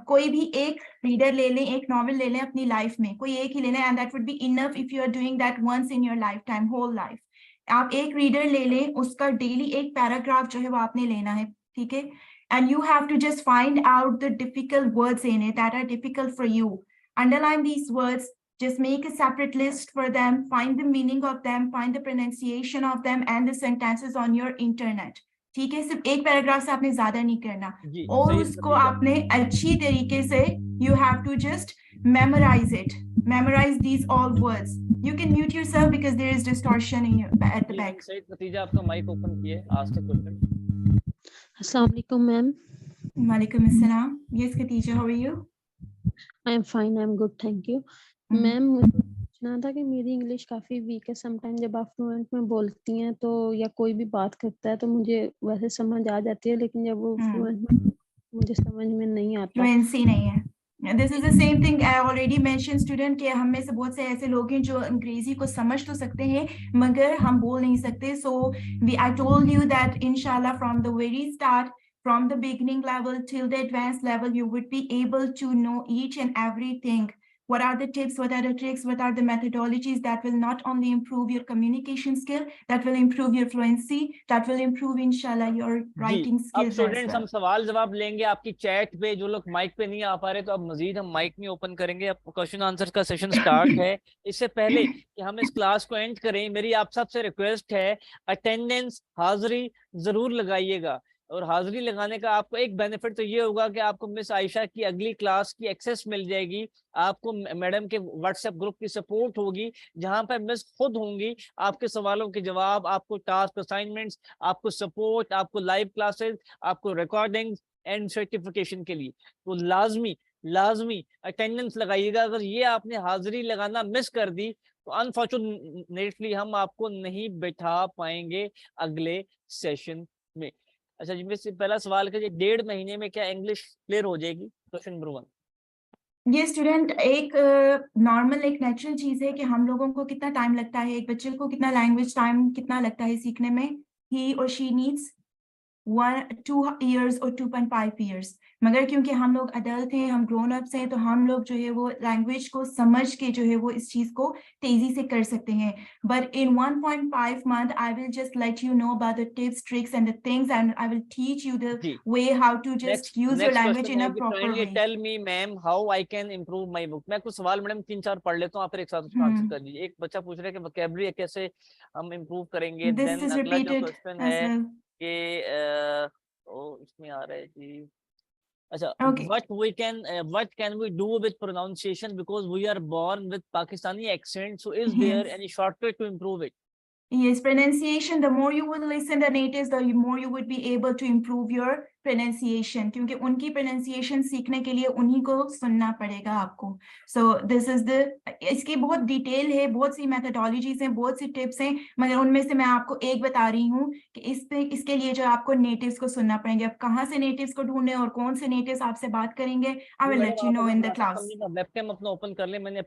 कोई भी एक reader ले लें, एक novel ले लें अपनी life में, कोई एक ही लेना, and that would be enough if you are doing that once in your lifetime, whole life. आप एक reader ले लें, उसका daily एक paragraph जो है वो आपने लेना है, ठीक है? And you have to just find out the difficult words in it that are difficult for you. Underline these words, just make a separate list for them, find the meaning of them, find the pronunciation of them and the sentences on your internet. ठीक है, सिर्फ एक paragraph से आपने ज्यादा नहीं करना और उसको आपने अच्छी तरीके से you have to just memorize it. Memorize these all words. You can mute yourself because there is distortion in your at the back. सही नतीजा, आपका माइक ओपन किए, ask the question. Assalamu alaikum, ma'am. Walaikum assalam. Yes, Khadija, how are you? I am fine. I am good. Thank you. Ma'am मुझे पूछना था कि मेरी English काफी वीक है। समटाइम जब आप फ्लुएंट में बोलती हैं तो या कोई भी बात करता है तो मुझे वैसे समझ आ जाती है, लेकिन जब वो फ्लुएंट में मुझे समझ में नहीं आता। फ्लुएंसी नहीं है। This is the same thing I already mentioned, student, कि हम में से बहुत से ऐसे लोग हैं जो अंग्रेजी को समझ तो सकते हैं मगर हम बोल नहीं सकते। So I told you that inshallah from the very start, from the beginning level till the advanced level, you would be able to know each and everything. What are the tips, what are the tricks, what are the methodologies that will not only improve your communication skill, that will improve your fluency, that will improve inshallah your writing skills as students well. हम सवाल जवाब लेंगे आपकी chat पे। जो लोग mic पे नहीं आ पा रहे तो अब मजीद हम माइक नहीं ओपन करेंगे। अब क्वेश्चन आंसर का सेशन स्टार्ट है। इससे पहले कि हम इस क्लास को एंड करें, मेरी आप सबसे रिक्वेस्ट है, अटेंडेंस हाजिरी जरूर लगाइएगा। और हाजिरी लगाने का आपको एक बेनिफिट तो ये होगा कि आपको मिस आयशा की अगली क्लास की एक्सेस मिल जाएगी, आपको मैडम के व्हाट्सएप ग्रुप की सपोर्ट होगी जहां पर मिस खुद होंगी, आपके सवालों के जवाब, आपको टास्क असाइनमेंट्स, आपको सपोर्ट, आपको लाइव क्लासेस, आपको रिकॉर्डिंग एंड सर्टिफिकेशन के लिए। तो लाजमी अटेंडेंस लगाइएगा। अगर ये आपने हाजिरी लगाना मिस कर दी तो अनफॉर्चुनेटली हम आपको नहीं बैठा पाएंगे अगले सेशन में। अच्छा जी, मेरे पहला सवाल है, 1.5 महीने में क्या इंग्लिश क्लियर हो जाएगी? Question number 1। ये स्टूडेंट एक नॉर्मल एक नेचुरल चीज है कि हम लोगों को कितना टाइम लगता है, एक बच्चे को कितना लैंग्वेज टाइम कितना लगता है सीखने में। ही और शी नीड्स 2 years और 2.5 years। मगर क्योंकि हम लोग अडल्ट हैं, हम ग्रोन अप्स हैं, तो हम लोग जो है वो लैंग्वेज को समझ के जो है वो इस चीज को तेजी से कर सकते हैं। But in 1.5 month I will just let you know about the tips, tricks and the things, and I will teach you the way how to just use your language in a proper way. Tell me ma'am how I can improve my book। मैं कुछ सवाल madam 3-4 पढ़ लेता हूँ, आप फिर एक साथ उसका आंसर कर दीजिए। एक बच्चा पूछ रहा है कि वोकैबुलरी कैसे हम इम्प्रूव करेंगे। This is repeated question as है well. कि इसमें आ रहा है जी। अच्छा, Okay. what can we do with pronunciation because we are born with Pakistani accent, so is there any shortcut to improve it? Yes, pronunciation, the more you would listen the natives, the more you would be able to improve your pronunciation, क्योंकि उनकी pronunciation सीखने के लिए उन्हीं को सुनना पड़ेगा आपको। So this is the, इसकी बहुत डिटेल है, बहुत सी methodologies हैं, बहुत सी टिप्स हैं, मगर उनमें से मैं आपको एक बता रही हूँ कि इसके लिए जो आपको नेटिव्स को सुनना पड़ेंगे। अब कहाँ से नेटिव्स को ढूंढने और कौन से नेटिव्स आपसे बात करेंगे, I will let you know in the class. Webcam अपना ओपन कर ले, मैंने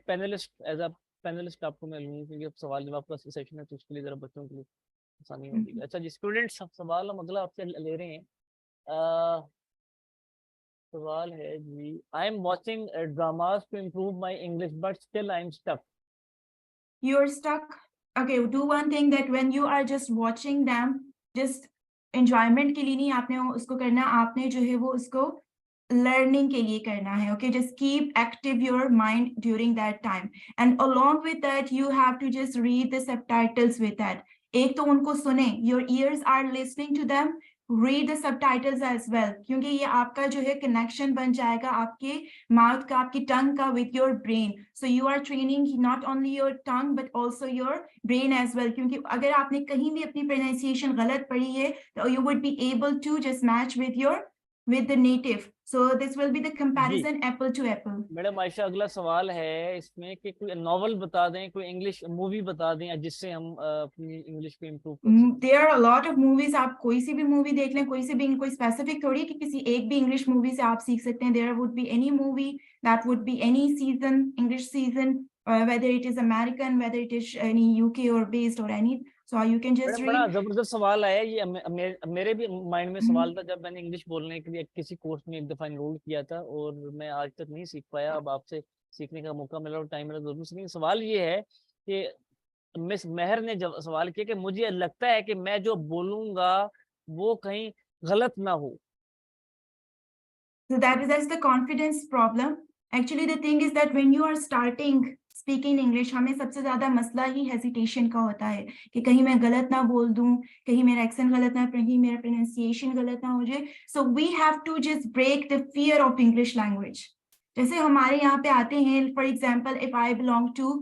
पैनलिस्ट आपको मैं लूंगी क्योंकि अब सवाल जवाब का सेशन है तो उसके लिए जरा बच्चों के लिए आसानी होगी। अच्छा जी स्टूडेंट्स, सवाल हम अगला आपसे ले रहे हैं। सवाल है जी, I am watching dramas to improve my English but still I am stuck. You're stuck. Okay, do one thing that when you are just watching them, just enjoyment के लिए नहीं आपने उसको करना, आपने जो है वो उसको learning के लिए करना है. Okay, just keep active your mind during that time, and along with that you have to just read the subtitles with that. एक तो उनको सुने, your ears are listening to them, read the subtitles as well, क्योंकि ये आपका जो है connection बन जाएगा आपके mouth का, आपकी tongue का with your brain. So you are training not only your tongue but also your brain as well, क्योंकि अगर आपने कहीं भी अपनी pronunciation गलत पढ़ी है तो you would be able to just match with the native. So this will be the comparison apple to apple. Madam Ayesha, अगला सवाल है इसमें कि कोई नॉवल बता दें, कोई इंग्लिश मूवी बता दें जिससे हम अपनी इंग्लिश को इम्प्रूव कर सकें। There are a lot of movies. आप कोई सी भी मूवी देख लें, कोई स्पेसिफिक थोड़ी कि किसी एक भी इंग्लिश मूवी से आप सीख सकते हैं. There would be any movie, that would be any season, English season, whether it is American, whether it is any UK or based or any. So you can just read. बड़ा जबरदस्त सवाल आया ये, मेरे भी माइंड में सवाल था जब मैंने इंग्लिश बोलने के लिए किसी कोर्स में एक दफा एनरोल किया था और मैं आज तक नहीं सीख पाया. अब आपसे सीखने का मौका मिला और टाइम मिला जरूर सीखेंगे. सवाल ये है कि मिस मेहर ने जब सवाल किया कि मुझे लगता है कि मैं जो बोलूंगा वो कहीं गलत ना हो. So that's the confidence problem. Actually, the thing is that when you are starting speaking English, हमें सबसे ज्यादा मसला ही hesitation का होता है कि कहीं मैं गलत ना बोल दूं, कहीं मेरा accent गलत ना, कहीं मेरा pronunciation गलत ना हो जाए. So we have to just break the fear of English language. जैसे हमारे यहाँ पे आते हैं, for example, if I belong to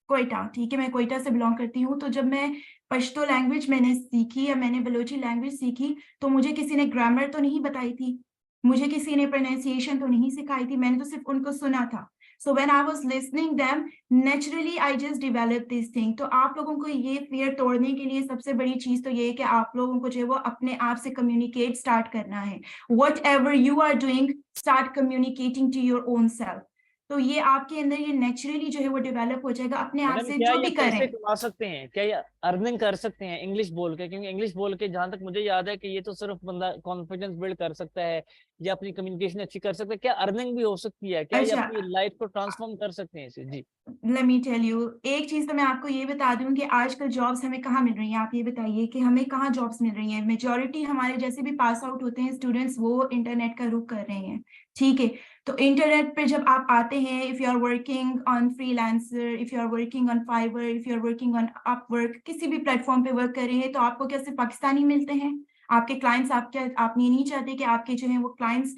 Quetta, ठीक है, मैं कोयटा से बिलोंग करती हूँ, तो जब मैं पश्तो लैंग्वेज मैंने सीखी या मैंने बलोची लैंग्वेज सीखी तो मुझे किसी ने ग्रामर तो नहीं बताई थी, मुझे किसी ने प्रोनाउंसिएशन तो नहीं सिखाई थी, मैंने तो सिर्फ उनको सुना था. So when I was listening them, naturally I just developed this thing. तो आप लोगों को ये fear तोड़ने के लिए सबसे बड़ी चीज तो ये है कि आप लोगों को जो है वो अपने आप से communicate start करना है. Whatever you are doing, start communicating to your own self. तो ये आपके अंदर ये नेचुरली जो है वो डेवलप हो जाएगा अपने आप से. जो भी करें, पैसे कमा सकते हैं क्या, ये अर्निंग कर सकते हैं इंग्लिश बोल के? क्योंकि इंग्लिश बोल के जहां तक मुझे याद है कि ये तो सिर्फ बंदा कॉन्फिडेंस बिल्ड कर सकता है या अपनी कम्युनिकेशन अच्छी कर सकता है, क्या अर्निंग भी हो सकती है क्या? ये अपनी लाइफ को ट्रांसफॉर्म कर सकते हैं इसे? जी, लेट मी टेल यू, एक चीज तो मैं आपको ये बता दूं कि आजकल जॉब्स हमें कहाँ मिल रही हैं. आप ये बताइए कि हमें कहाँ जॉब्स मिल रही हैं. मेजॉरिटी हमारे जैसे भी पास आउट होते हैं स्टूडेंट्स, वो इंटरनेट का रुख कर रहे हैं, ठीक है. तो इंटरनेट पे जब आप आते हैं, if you are working on freelancer, if you are working on Fiverr, if you are working on Upwork, किसी भी प्लेटफॉर्म पे वर्क कर रहे हैं, तो आपको क्या सिर्फ पाकिस्तानी मिलते हैं? आपके क्लाइंट्स, आप ये नहीं चाहते कि आपके जो है वो क्लाइंट्स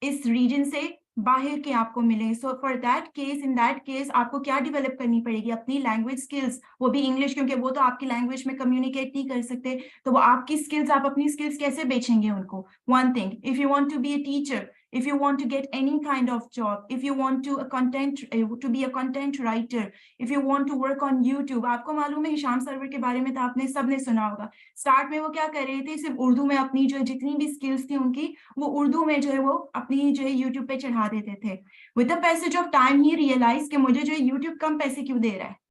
इस रीजन से बाहर के आपको मिले. So for that case, in that case आपको क्या डेवलप करनी पड़ेगी? अपनी लैंग्वेज स्किल्स, वो भी इंग्लिश, क्योंकि वो तो आपकी लैंग्वेज में कम्युनिकेट नहीं कर सकते. तो वो आपकी स्किल्स, आप अपनी स्किल्स कैसे बेचेंगे उनको? One thing, if you want to be a teacher, if you want to get any kind of job, if you want to be a content writer, if you want to work on YouTube. आपको मालूम है Hisham server के बारे में तो आपने सबने सुना होगा. स्टार्ट में वो क्या कर रहे थे, सिर्फ उर्दू में अपनी जो जितनी भी स्किल्स थी उनकी, वो उर्दू में जो है वो अपनी जो है यूट्यूब पे चढ़ा देते थे. With the passage of time ही रियलाइज कि मुझे जो है यूट्यूब कम पैसे क्यों दे रहा है.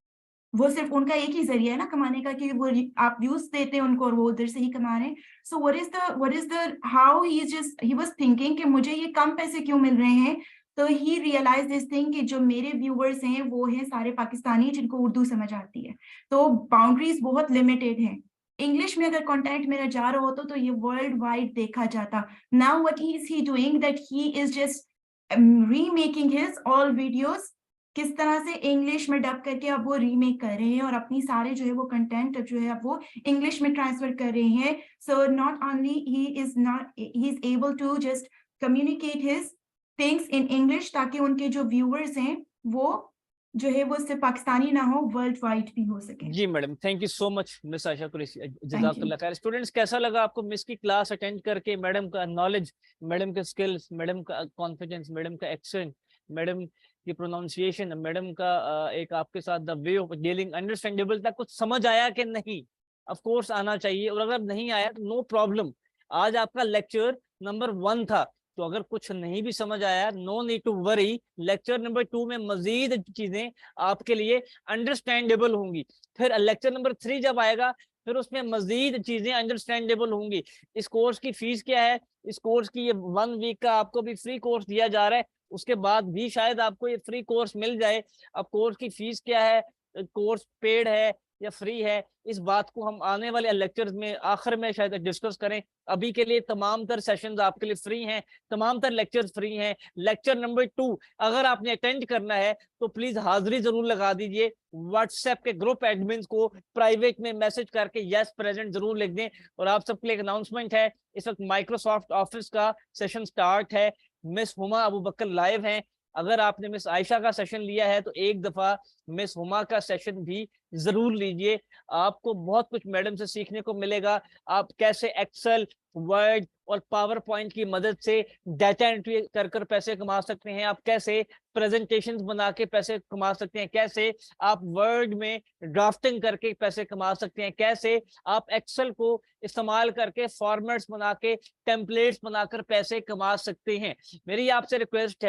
वो सिर्फ उनका एक ही जरिया है ना कमाने का, कि वो आप व्यूज देते हैं उनको और वो उधर से ही कमा रहे हैं. सो what is the how he was thinking कि मुझे ये कम पैसे क्यों मिल रहे हैं. तो he realized this thing कि जो मेरे व्यूअर्स हैं वो हैं सारे पाकिस्तानी जिनको उर्दू समझ आती है. तो बाउंड्रीज बहुत लिमिटेड हैं. इंग्लिश में अगर कंटेंट मेरा जा रहा होता तो ये वर्ल्ड वाइड देखा जाता. Now what is he doing, that he is just remaking his all videos, किस तरह से इंग्लिश में डब करके अब वो रीमेक कर रहे हैं और अपनी सारे जो है वो कंटेंट जो है अब वो इंग्लिश में ट्रांसफर कर रहे हैं. So not only he is able to just communicate his things in English, ताकि उनके जो व्यूअर्स हैं वो जो है वो सिर्फ पाकिस्तानी ना हो, वर्ल्ड वाइड भी हो सके. जी madam, thank you so much miss Ayesha Qureshi, जज़ाकल्लाह खैर. स्टूडेंट्स, कैसा लगा आपको मिस की क्लास अटेंड करके? मैडम का नॉलेज, मैडम के स्किल्स, मैडम का कॉन्फिडेंस, मैडम का एक्सेंट, मैडम की प्रोनाउंसिएशन, मैडम का एक आपके साथ the way of dealing understandable था. कुछ समझ आया कि नहीं? ऑफ कोर्स आना चाहिए, और अगर नहीं आया तो नो प्रॉब्लम. आज आपका लेक्चर नंबर 1 था, तो अगर कुछ नहीं भी समझ आया, no need to worry. Lecture number 2 में मजीद चीजें आपके लिए अंडरस्टैंडेबल होंगी. फिर लेक्चर नंबर 3 जब आएगा फिर उसमें मजीद चीजें अंडरस्टैंडेबल होंगी। इस कोर्स की फीस क्या है, इस कोर्स की ये 1 वीक का आपको भी फ्री कोर्स दिया जा रहा है, उसके बाद भी शायद आपको ये फ्री कोर्स मिल जाए। अब कोर्स की फीस क्या है, कोर्स पेड है या फ्री है, इस बात को हम आने वाले लेक्चर्स में आखिर में शायद डिस्कस करें। अभी के लिए तमाम तर सेशंस आपके लिए फ्री हैं, तमाम तर लेक्चर्स फ्री हैं। लेक्चर नंबर 2 अगर आपने अटेंड करना है तो प्लीज हाजिरी जरूर लगा दीजिए। व्हाट्सएप के ग्रुप एडमिन्स को प्राइवेट में मैसेज करके यस प्रेजेंट जरूर लिख दें। और आप सबके लिए एक अनाउंसमेंट है, इस वक्त माइक्रोसॉफ्ट ऑफिस का सेशन स्टार्ट है, मिस हुमा अबू बकर लाइव हैं। अगर आपने मिस आयशा का सेशन लिया है तो एक दफा मिस हुमा का सेशन भी जरूर लीजिए। आपको बहुत कुछ मैडम से सीखने को मिलेगा। आप कैसे एक्सेल, वर्ड और पावर पॉइंट की मदद से डाटा एंट्री कर कर पैसे कमा सकते हैं, आप कैसे प्रेजेंटेशंस बना के पैसे कमा सकते हैं, कैसे आप वर्ड में ड्राफ्टिंग करके पैसे कमा सकते हैं, कैसे आप एक्सेल को इस्तेमाल करके फॉर्मेट्स बना के टेम्पलेट्स बनाकर पैसे कमा सकते हैं। मेरी आपसे रिक्वेस्ट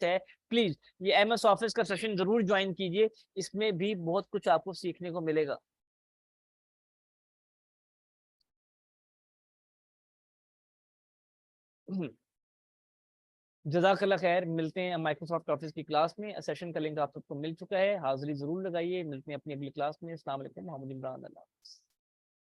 है प्लीज ये एमएस ऑफिस का सेशन जरूर ज्वाइन कीजिए, इसमें भी बहुत कुछ आपको सीखने को मिलेगा। जज़ाकल्लाह खैर, मिलते हैं माइक्रोसॉफ्ट ऑफिस की क्लास में। सेशन का लिंक आप सबको मिल चुका है, हाजिरी जरूर लगाइए। मिलते हैं अपनी अगली क्लास में। अस्सलाम वालेकुम, मोहम्मद इमरान। अल्लाह हाफ़िज़।